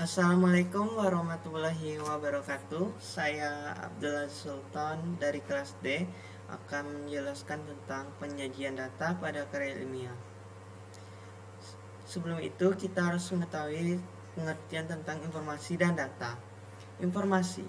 Assalamualaikum warahmatullahi wabarakatuh. Saya Abdullah Sultan dari kelas D akan menjelaskan tentang penyajian data pada karya ilmiah. Sebelum itu kita harus mengetahui pengertian tentang informasi dan data. Informasi.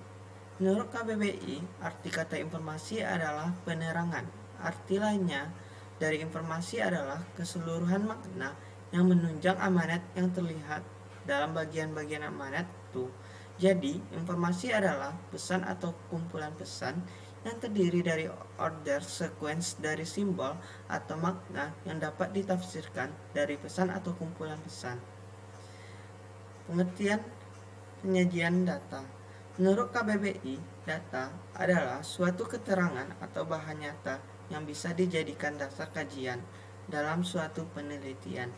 Menurut KBBI, arti kata informasi adalah penerangan. Arti lainnya dari informasi adalah keseluruhan makna yang menunjang amanat yang terlihat dalam bagian-bagian amanat itu. Jadi, informasi adalah pesan atau kumpulan pesan yang terdiri dari order sequence dari simbol atau makna yang dapat ditafsirkan dari pesan atau kumpulan pesan. Pengertian penyajian data. Menurut KBBI, data adalah suatu keterangan atau bahan nyata yang bisa dijadikan dasar kajian dalam suatu penelitian.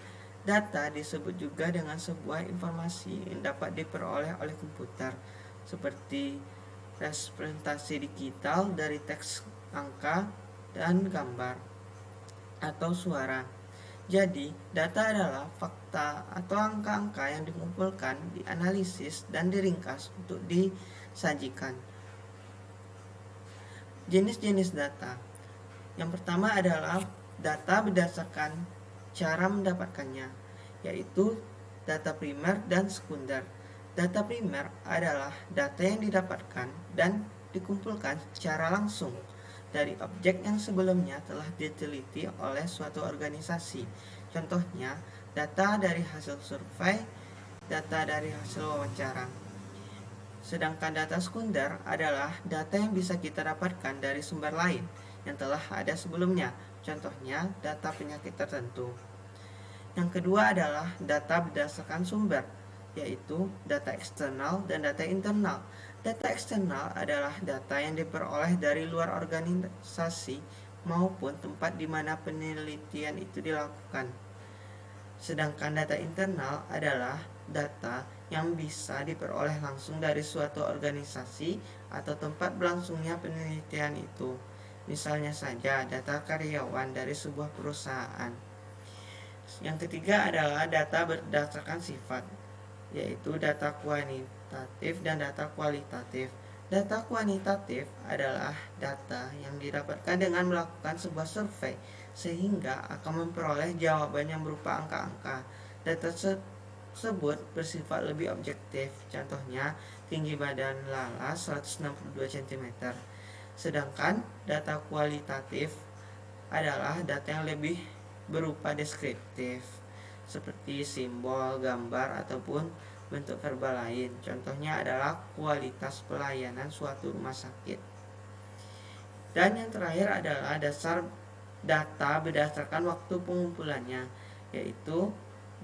Data disebut juga dengan sebuah informasi yang dapat diperoleh oleh komputer, seperti representasi digital dari teks, angka, dan gambar, atau suara. Jadi, data adalah fakta atau angka-angka yang dikumpulkan, dianalisis, dan diringkas untuk disajikan. Jenis-jenis data. Yang pertama adalah data berdasarkan cara mendapatkannya, yaitu data primer dan sekunder. Data primer adalah data yang didapatkan dan dikumpulkan secara langsung dari objek yang sebelumnya telah diteliti oleh suatu organisasi. Contohnya, data dari hasil survei, data dari hasil wawancara. Sedangkan data sekunder adalah data yang bisa kita dapatkan dari sumber lain yang telah ada sebelumnya. Contohnya, data penyakit tertentu. Yang kedua adalah data berdasarkan sumber, yaitu data eksternal dan data internal. Data eksternal adalah data yang diperoleh dari luar organisasi maupun tempat di mana penelitian itu dilakukan. Sedangkan data internal adalah data yang bisa diperoleh langsung dari suatu organisasi atau tempat berlangsungnya penelitian itu. Misalnya saja data karyawan dari sebuah perusahaan. Yang ketiga adalah data berdasarkan sifat, yaitu data kuantitatif dan data kualitatif. Data kuantitatif adalah data yang didapatkan dengan melakukan sebuah survei, sehingga akan memperoleh jawaban yang berupa angka-angka. Data tersebut bersifat lebih objektif, contohnya tinggi badan Lala 162 cm. Sedangkan data kualitatif adalah data yang lebih berupa deskriptif, seperti simbol, gambar, ataupun bentuk verbal lain. Contohnya adalah kualitas pelayanan suatu rumah sakit. Dan yang terakhir adalah dasar data berdasarkan waktu pengumpulannya, yaitu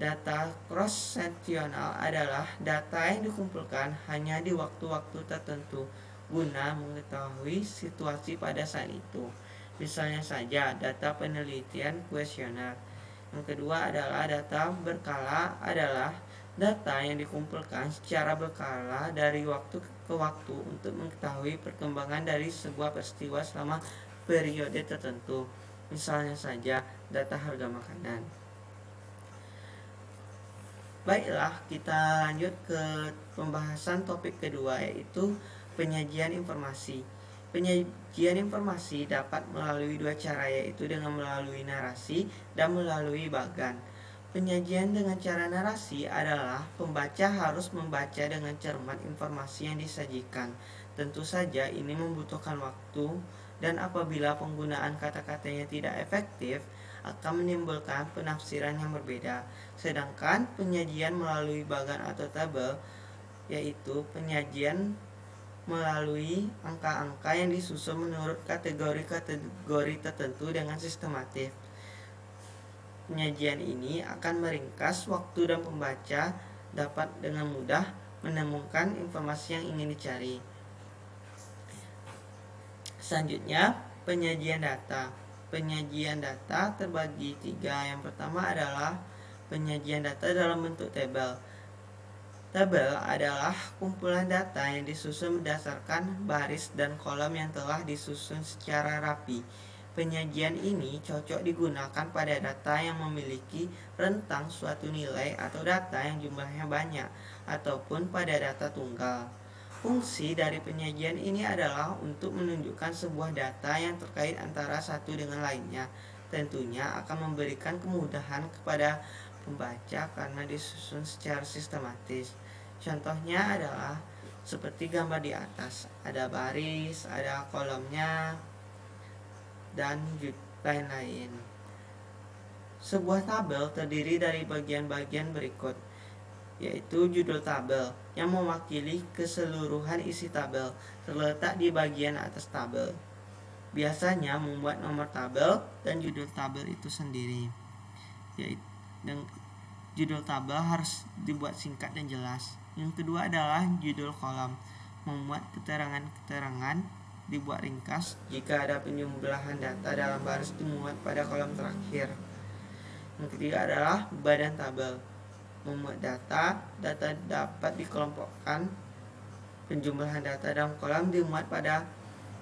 data cross-sectional adalah data yang dikumpulkan hanya di waktu-waktu tertentu guna mengetahui situasi pada saat itu. Misalnya saja data penelitian kuesioner. Yang kedua adalah data berkala adalah data yang dikumpulkan secara berkala dari waktu ke waktu untuk mengetahui perkembangan dari sebuah peristiwa selama periode tertentu. Misalnya saja data harga makanan. Baiklah, kita lanjut ke pembahasan topik kedua, yaitu penyajian informasi. Penyajian informasi dapat melalui dua cara, yaitu dengan melalui narasi dan melalui bagan. Penyajian dengan cara narasi adalah pembaca harus membaca dengan cermat informasi yang disajikan. Tentu saja ini membutuhkan waktu, dan apabila penggunaan kata-katanya tidak efektif, akan menimbulkan penafsiran yang berbeda. Sedangkan penyajian melalui bagan atau tabel, yaitu penyajian melalui angka-angka yang disusun menurut kategori-kategori tertentu dengan sistematif. Penyajian ini akan meringkas waktu dan pembaca dapat dengan mudah menemukan informasi yang ingin dicari. Selanjutnya, penyajian data. Penyajian data terbagi tiga. Yang pertama adalah penyajian data dalam bentuk tabel. Tabel adalah kumpulan data yang disusun berdasarkan baris dan kolom yang telah disusun secara rapi. Penyajian ini cocok digunakan pada data yang memiliki rentang suatu nilai atau data yang jumlahnya banyak, ataupun pada data tunggal. Fungsi dari penyajian ini adalah untuk menunjukkan sebuah data yang terkait antara satu dengan lainnya. Tentunya akan memberikan kemudahan kepada pembaca karena disusun secara sistematis. Contohnya adalah seperti gambar di atas, ada baris, ada kolomnya, dan lain-lain. Sebuah tabel terdiri dari bagian-bagian berikut, yaitu judul tabel yang mewakili keseluruhan isi tabel terletak di bagian atas tabel. Biasanya membuat nomor tabel dan judul tabel itu sendiri. Judul tabel harus dibuat singkat dan jelas. Yang kedua adalah judul kolom, membuat keterangan-keterangan dibuat ringkas. Jika ada penjumlahan data dalam baris dimuat pada kolom terakhir. Yang ketiga adalah badan tabel, memuat data dapat dikelompokkan. Penjumlahan data dalam kolom dimuat pada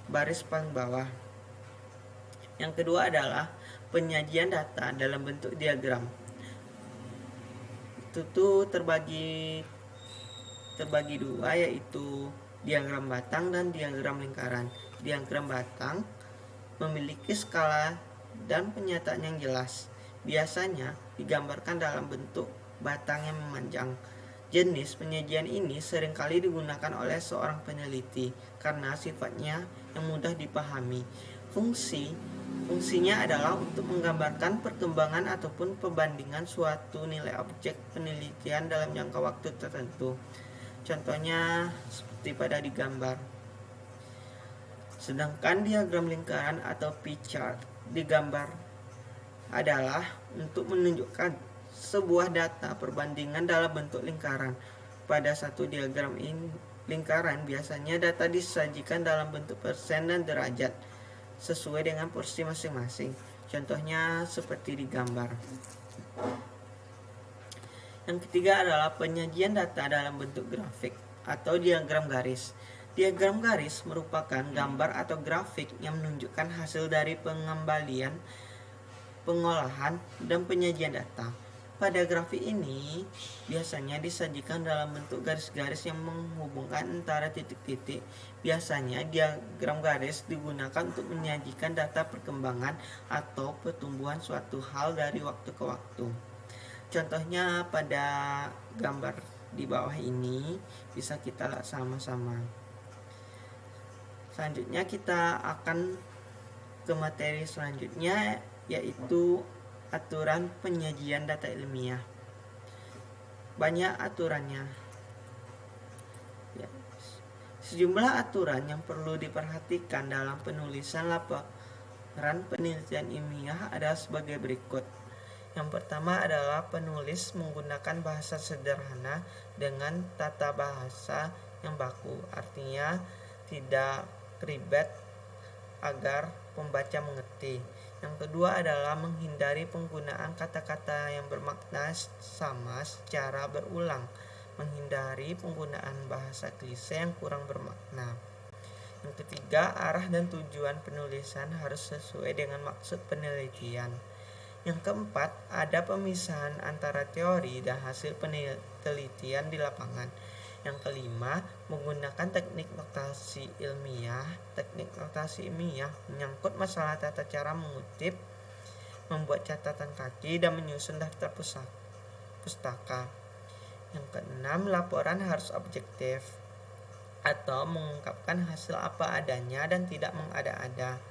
baris paling bawah. Yang kedua adalah penyajian data dalam bentuk diagram. Itu tuh terbagi dua, yaitu diagram batang dan diagram lingkaran. Diagram batang memiliki skala dan penyataan yang jelas. Biasanya digambarkan dalam bentuk batang yang memanjang. Jenis penyajian ini seringkali digunakan oleh seorang peneliti karena sifatnya yang mudah dipahami. Fungsinya adalah untuk menggambarkan perkembangan ataupun perbandingan suatu nilai objek penelitian dalam jangka waktu tertentu. Contohnya seperti pada di gambar. Sedangkan diagram lingkaran atau pie chart di gambar adalah untuk menunjukkan sebuah data perbandingan dalam bentuk lingkaran. Pada satu diagram lingkaran biasanya data disajikan dalam bentuk persen dan derajat sesuai dengan porsi masing-masing. Contohnya seperti di gambar. Yang ketiga adalah penyajian data dalam bentuk grafik atau diagram garis. Diagram garis merupakan gambar atau grafik yang menunjukkan hasil dari pengembalian, pengolahan, dan penyajian data. Pada grafik ini biasanya disajikan dalam bentuk garis-garis yang menghubungkan antara titik-titik. Biasanya diagram garis digunakan untuk menyajikan data perkembangan atau pertumbuhan suatu hal dari waktu ke waktu. Contohnya pada gambar di bawah ini bisa kita lihat sama-sama. Selanjutnya kita akan ke materi selanjutnya, yaitu aturan penyajian data ilmiah. Banyak aturannya. Sejumlah aturan yang perlu diperhatikan dalam penulisan laporan penelitian ilmiah adalah sebagai berikut. Yang pertama adalah penulis menggunakan bahasa sederhana dengan tata bahasa yang baku, artinya tidak ribet agar pembaca mengerti. Yang kedua adalah menghindari penggunaan kata-kata yang bermakna sama secara berulang, menghindari penggunaan bahasa klise yang kurang bermakna. Yang ketiga, arah dan tujuan penulisan harus sesuai dengan maksud penelitian. Yang keempat, ada pemisahan antara teori dan hasil penelitian di lapangan. Yang kelima, menggunakan teknik notasi ilmiah. Teknik notasi ilmiah menyangkut masalah tata cara mengutip, membuat catatan kaki, dan menyusun daftar pustaka. Yang keenam, laporan harus objektif atau mengungkapkan hasil apa adanya dan tidak mengada-ada.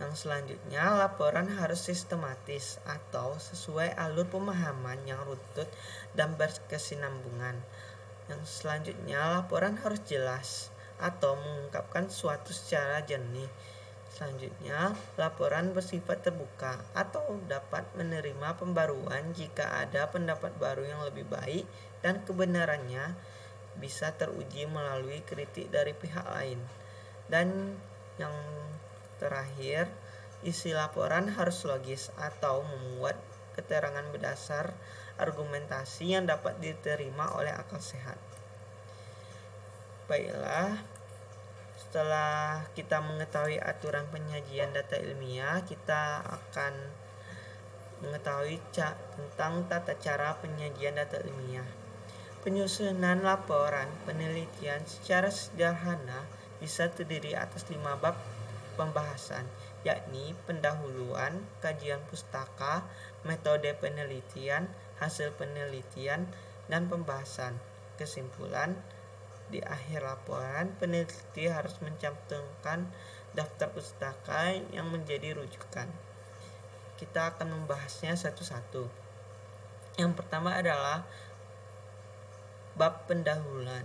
Yang selanjutnya, laporan harus sistematis atau sesuai alur pemahaman yang runtut dan berkesinambungan. Yang selanjutnya, laporan harus jelas atau mengungkapkan suatu secara jernih. Selanjutnya, laporan bersifat terbuka atau dapat menerima pembaruan jika ada pendapat baru yang lebih baik dan kebenarannya bisa teruji melalui kritik dari pihak lain. Dan yang terakhir, isi laporan harus logis atau memuat keterangan berdasar argumentasi yang dapat diterima oleh akal sehat. Baiklah, Setelah kita mengetahui aturan penyajian data ilmiah, kita akan mengetahui tentang tata cara penyajian data ilmiah. Penyusunan laporan penelitian secara sederhana bisa terdiri atas 5 bab pembahasan, yakni pendahuluan, kajian pustaka, metode penelitian, hasil penelitian, dan pembahasan. Kesimpulan, di akhir laporan, peneliti harus mencantumkan daftar pustaka yang menjadi rujukan. Kita akan membahasnya satu-satu. Yang pertama adalah bab pendahuluan.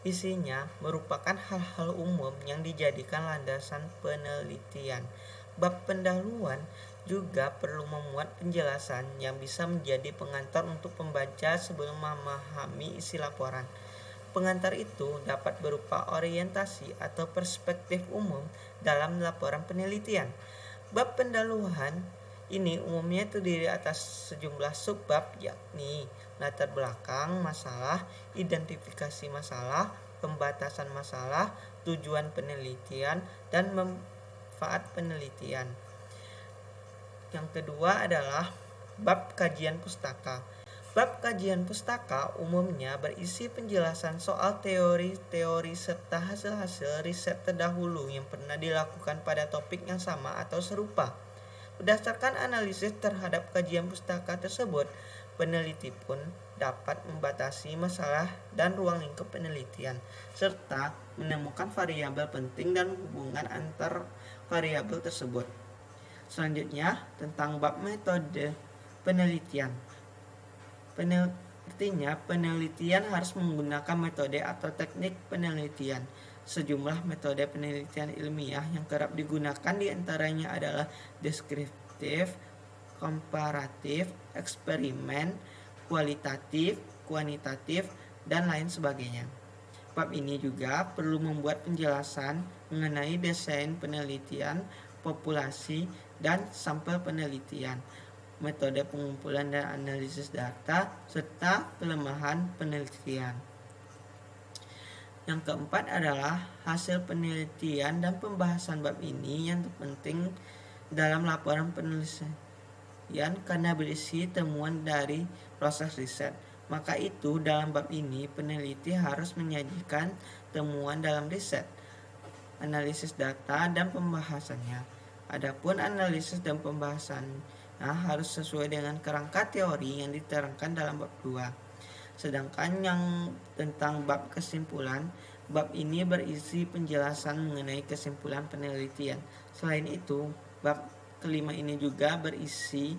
Isinya merupakan hal-hal umum yang dijadikan landasan penelitian. Bab pendahuluan juga perlu memuat penjelasan yang bisa menjadi pengantar untuk pembaca sebelum memahami isi laporan. Pengantar itu dapat berupa orientasi atau perspektif umum dalam laporan penelitian. Bab pendahuluan ini umumnya terdiri atas sejumlah subbab, yakni latar belakang masalah, identifikasi masalah, pembatasan masalah, tujuan penelitian, dan manfaat penelitian. Yang kedua adalah bab kajian pustaka. Bab kajian pustaka umumnya berisi penjelasan soal teori-teori serta hasil-hasil riset terdahulu yang pernah dilakukan pada topik yang sama atau serupa. Berdasarkan analisis terhadap kajian pustaka tersebut, peneliti pun dapat membatasi masalah dan ruang lingkup penelitian, serta menemukan variabel penting dan hubungan antar variabel tersebut. Selanjutnya, tentang bab metode penelitian. Artinya, penelitian harus menggunakan metode atau teknik penelitian. Sejumlah metode penelitian ilmiah yang kerap digunakan diantaranya adalah deskriptif, komparatif, eksperimen, kualitatif, kuantitatif, dan lain sebagainya. Bab ini juga perlu membuat penjelasan mengenai desain penelitian, populasi, dan sampel penelitian, metode pengumpulan dan analisis data, serta kelemahan penelitian. Yang keempat adalah hasil penelitian dan pembahasan bab ini yang terpenting dalam laporan penelitian karena berisi temuan dari proses riset. Maka itu dalam bab ini peneliti harus menyajikan temuan dalam riset, analisis data, dan pembahasannya. Adapun analisis dan pembahasan harus sesuai dengan kerangka teori yang diterangkan dalam bab 2. Sedangkan yang tentang bab kesimpulan, bab ini berisi penjelasan mengenai kesimpulan penelitian. Selain itu, bab kelima ini juga berisi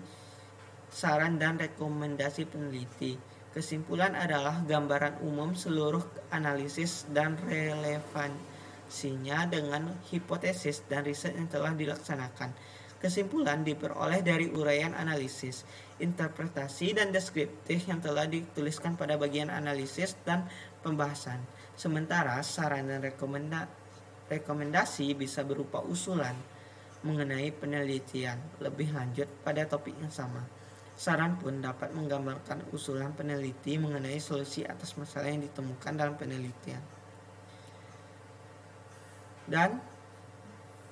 saran dan rekomendasi peneliti. Kesimpulan adalah gambaran umum seluruh analisis dan relevansinya dengan hipotesis dan riset yang telah dilaksanakan. Kesimpulan diperoleh dari uraian analisis, interpretasi, dan deskriptif yang telah dituliskan pada bagian analisis dan pembahasan. Sementara saran dan rekomendasi bisa berupa usulan mengenai penelitian lebih lanjut pada topik yang sama. Saran pun dapat menggambarkan usulan peneliti mengenai solusi atas masalah yang ditemukan dalam penelitian. Dan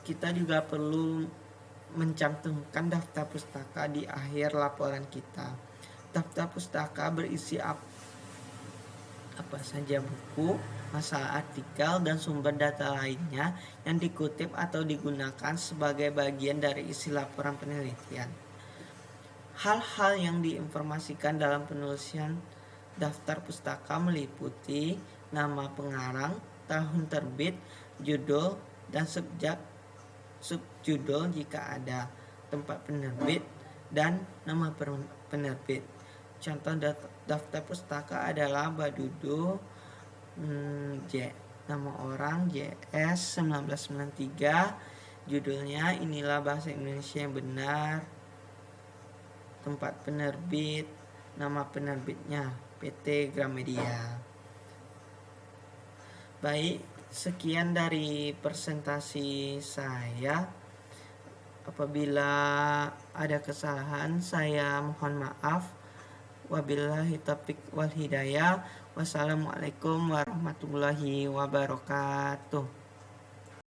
kita juga perlu mencantumkan daftar pustaka di akhir laporan kita. Daftar pustaka berisi apa saja buku, masalah artikel, dan sumber data lainnya yang dikutip atau digunakan sebagai bagian dari isi laporan penelitian. Hal-hal yang diinformasikan dalam penulisan daftar pustaka meliputi nama pengarang, tahun terbit, judul, dan subjudul jika ada, tempat penerbit, dan nama penerbit. Contoh daftar pustaka adalah Badudu nama orang JS 1993, judulnya Inilah Bahasa Indonesia yang Benar, tempat penerbit, nama penerbitnya PT Gramedia. Baik, sekian dari presentasi saya. Apabila ada kesalahan, saya mohon maaf. Wabillahi taufiq wal hidayah. Wassalamualaikum warahmatullahi wabarakatuh.